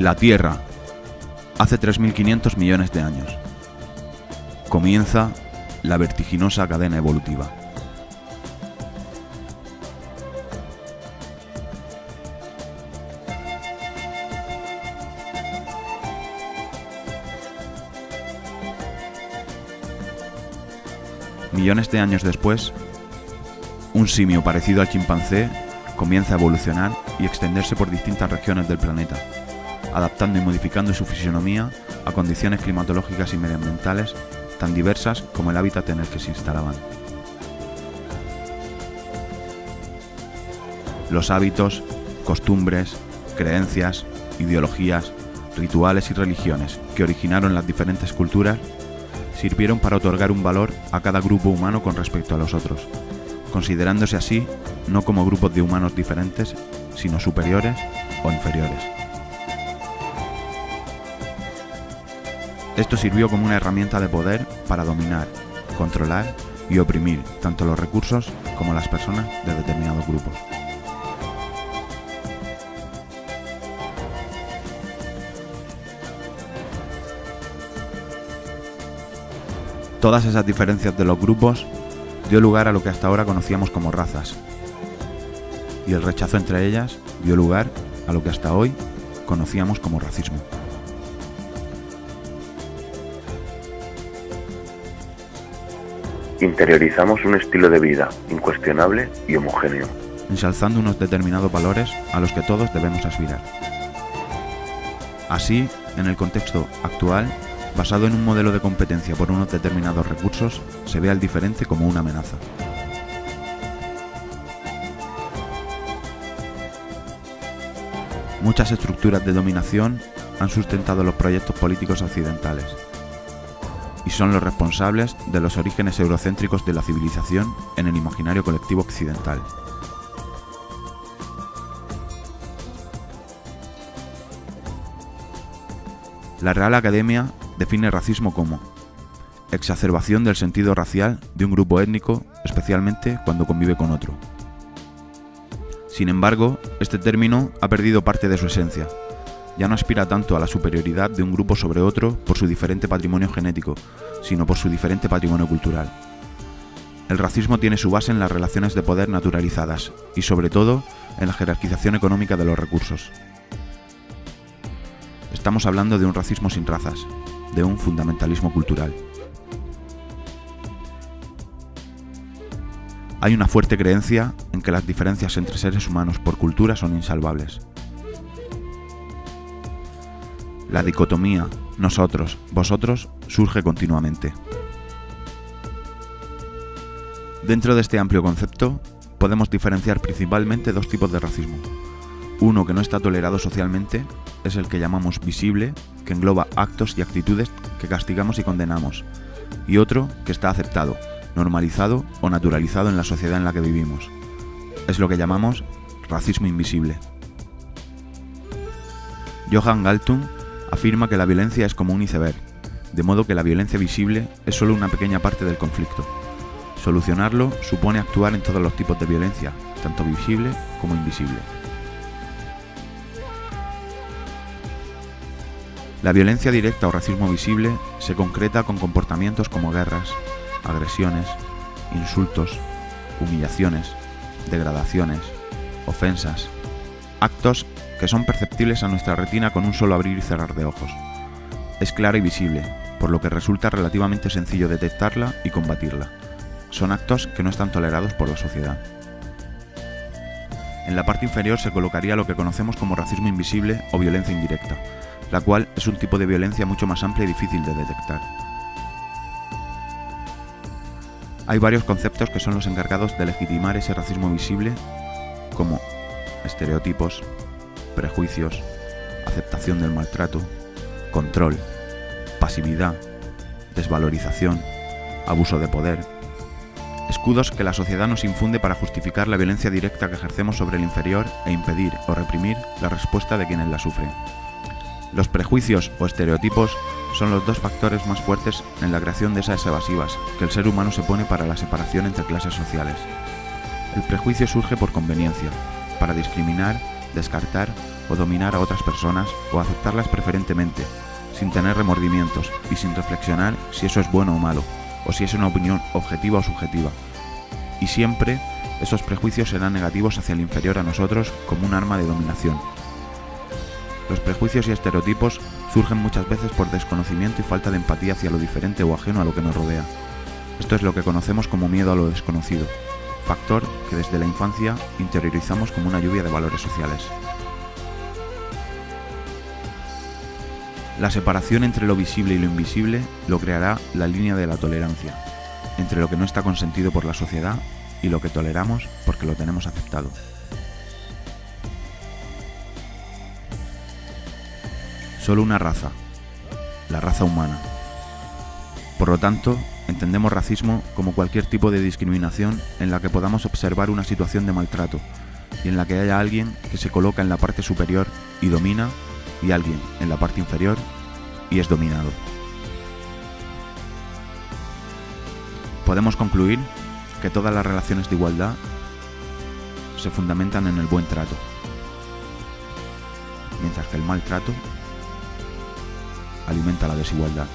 La Tierra, hace 3.500 millones de años. Comienza la vertiginosa cadena evolutiva. Millones de años después, un simio parecido al chimpancé comienza a evolucionar y extenderse por distintas regiones del planeta, adaptando y modificando su fisionomía a condiciones climatológicas y medioambientales tan diversas como el hábitat en el que se instalaban. Los hábitos, costumbres, creencias, ideologías, rituales y religiones que originaron las diferentes culturas sirvieron para otorgar un valor a cada grupo humano con respecto a los otros, considerándose así no como grupos de humanos diferentes, sino superiores o inferiores. Esto sirvió como una herramienta de poder para dominar, controlar y oprimir tanto los recursos como las personas de determinados grupos. Todas esas diferencias de los grupos dio lugar a lo que hasta ahora conocíamos como razas, y el rechazo entre ellas dio lugar a lo que hasta hoy conocíamos como racismo. Interiorizamos un estilo de vida incuestionable y homogéneo, ensalzando unos determinados valores a los que todos debemos aspirar. Así, en el contexto actual, basado en un modelo de competencia por unos determinados recursos, se ve al diferente como una amenaza. Muchas estructuras de dominación han sustentado los proyectos políticos occidentales y son los responsables de los orígenes eurocéntricos de la civilización en el imaginario colectivo occidental. La Real Academia define racismo como exacerbación del sentido racial de un grupo étnico, especialmente cuando convive con otro. Sin embargo, este término ha perdido parte de su esencia. Ya no aspira tanto a la superioridad de un grupo sobre otro por su diferente patrimonio genético, sino por su diferente patrimonio cultural. El racismo tiene su base en las relaciones de poder naturalizadas y, sobre todo, en la jerarquización económica de los recursos. Estamos hablando de un racismo sin razas, de un fundamentalismo cultural. Hay una fuerte creencia en que las diferencias entre seres humanos por cultura son insalvables. La dicotomía nosotros, vosotros surge continuamente. Dentro de este amplio concepto, podemos diferenciar principalmente dos tipos de racismo. Uno que no está tolerado socialmente es el que llamamos visible, que engloba actos y actitudes que castigamos y condenamos, y otro que está aceptado, normalizado o naturalizado en la sociedad en la que vivimos. Es lo que llamamos racismo invisible. Johan Galtung afirma que la violencia es como un iceberg, de modo que la violencia visible es solo una pequeña parte del conflicto. Solucionarlo supone actuar en todos los tipos de violencia, tanto visible como invisible. La violencia directa o racismo visible se concreta con comportamientos como guerras, agresiones, insultos, humillaciones, degradaciones, ofensas, actos que son perceptibles a nuestra retina con un solo abrir y cerrar de ojos. Es clara y visible, por lo que resulta relativamente sencillo detectarla y combatirla. Son actos que no están tolerados por la sociedad. En la parte inferior se colocaría lo que conocemos como racismo invisible o violencia indirecta, la cual es un tipo de violencia mucho más amplia y difícil de detectar. Hay varios conceptos que son los encargados de legitimar ese racismo visible, como estereotipos, prejuicios, aceptación del maltrato, control, pasividad, desvalorización, abuso de poder, escudos que la sociedad nos infunde para justificar la violencia directa que ejercemos sobre el inferior e impedir o reprimir la respuesta de quienes la sufren. Los prejuicios o estereotipos son los dos factores más fuertes en la creación de esas evasivas que el ser humano se pone para la separación entre clases sociales. El prejuicio surge por conveniencia, para discriminar, descartar o dominar a otras personas o aceptarlas preferentemente, sin tener remordimientos y sin reflexionar si eso es bueno o malo, o si es una opinión objetiva o subjetiva. Y siempre esos prejuicios serán negativos hacia el inferior a nosotros como un arma de dominación. Los prejuicios y estereotipos surgen muchas veces por desconocimiento y falta de empatía hacia lo diferente o ajeno a lo que nos rodea. Esto es lo que conocemos como miedo a lo desconocido, factor que desde la infancia interiorizamos como una lluvia de valores sociales. La separación entre lo visible y lo invisible lo creará la línea de la tolerancia, entre lo que no está consentido por la sociedad y lo que toleramos porque lo tenemos aceptado. Solo una raza, la raza humana. Por lo tanto, entendemos racismo como cualquier tipo de discriminación en la que podamos observar una situación de maltrato y en la que haya alguien que se coloca en la parte superior y domina y alguien en la parte inferior y es dominado. Podemos concluir que todas las relaciones de igualdad se fundamentan en el buen trato, mientras que el maltrato alimenta la desigualdad.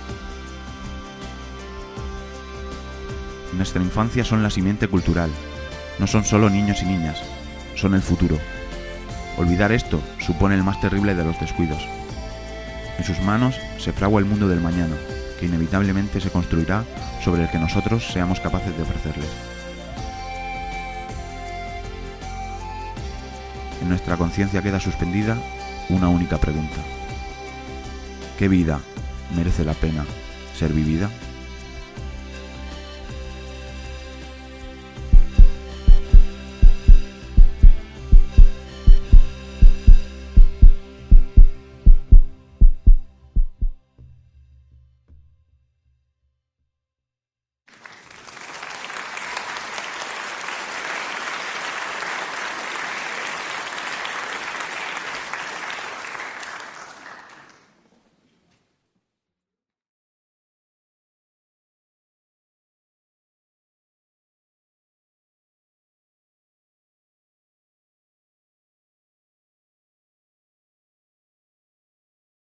Nuestra infancia son la simiente cultural, no son solo niños y niñas, son el futuro. Olvidar esto supone el más terrible de los descuidos. En sus manos se fragua el mundo del mañana, que inevitablemente se construirá sobre el que nosotros seamos capaces de ofrecerles. En nuestra conciencia queda suspendida una única pregunta: ¿qué vida merece la pena ser vivida?